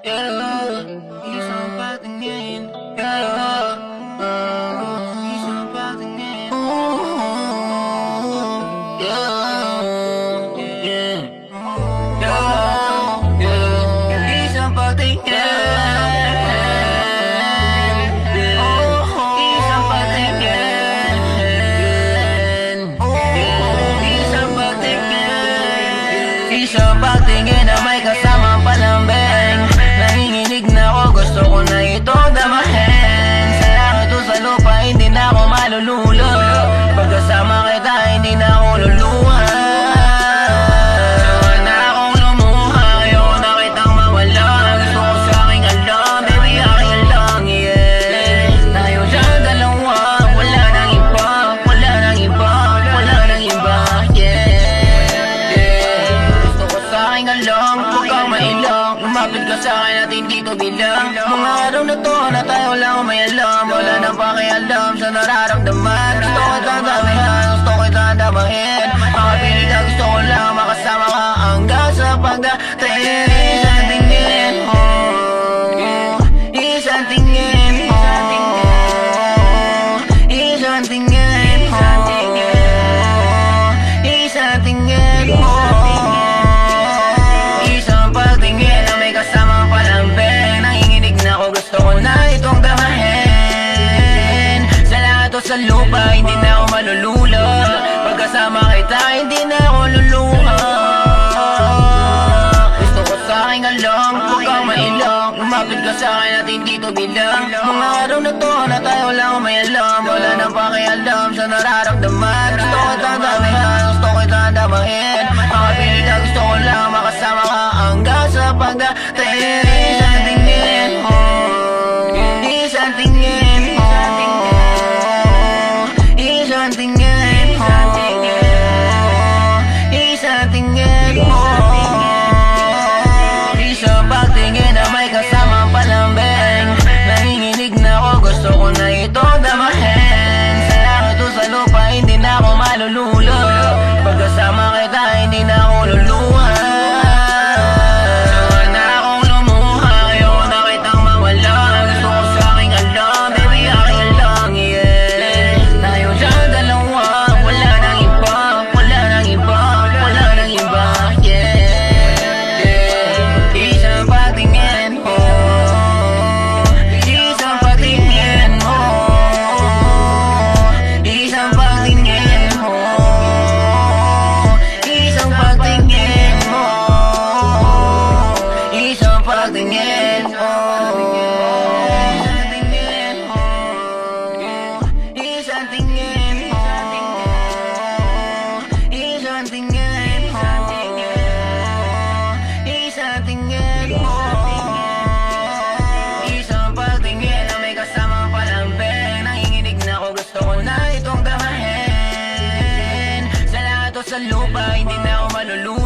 Yeah, isang patingin. Yeah, isang patingin. Yeah, yeah, yeah, isang patingin. Isang patingin. Isang patingin. Isang patingin na may kasamang palambing. Nanginginig na ako, gusto ko na itong damahin. Sa langit o sa lupa, hindi na ako malululo. Pagkasama kita, hindi na ako luluha. Sawa na akong lumuha, ayoko na kitang mawala. Gusto ko sa aking alam, baby aking alam, yeah. Tayo dyan dalawa, wala nang iba, wala nang iba, wala nang iba, yeah. Gusto ko sa aking alam, huwag kang mailang. Lumapit ka sa akin at hindi to bilang. Mga araw na to na tayo lang may alam. Wala nang pakialam sa nararamdaman. Gusto ko tatabihan, gusto ko tatabahin. Makapili ka, gusto ko lang makasama ka hanggang sa pagdating. Isang tingin mo, isang tingin mo, isang tingin mo, isang tingin mo. Isang pagtingin na may kasamang palambing. Nanginginig na ako, gusto ko na itong damahin. Sa lahat o sa lupa, hindi na ako malululo. Pagkasama kita, hindi na ako luluha. Gusto ko sa aking alam, huwag kang mailang. Lumapit ka sa akin at hindi to bilang. Mga araw na to na tayo lang may alam. Wala nang pakialam sa nararamdaman. Gusto ko tatabihan, gusto ko tatabahin. Makapili ka, gusto ko lang makasama ka hanggang sa pagdating. Isang tingin mo, isang tingin mo, isang tingin mo, isang tingin mo. Isang pagtingin na may kasamang palambing. Nanginginig na ako, gusto ko na itong damahin. Sa langit o sa lupa, hindi na ako malululo. Pagkasama kita, hindi na ako luluha. Sawa na akong lumuha, ayoko na kitang mawala. Gusto ko sa aking alam, baby aking alam, yeah. Tayo dyan dalawa, wala nang iba, wala nang iba, wala nang iba, yeah. Isang patingin mo, isang patingin mo, isang patingin mo, isang patingin mo, isang patingin mo, isang tingin mo, isang tingin mo, isang tingin mo. Isang pagtingin na may kasamang palambing. Nanginginig na ako, gusto ko na itong damahin. Sa lahat o sa lupa, hindi na ako maluluha.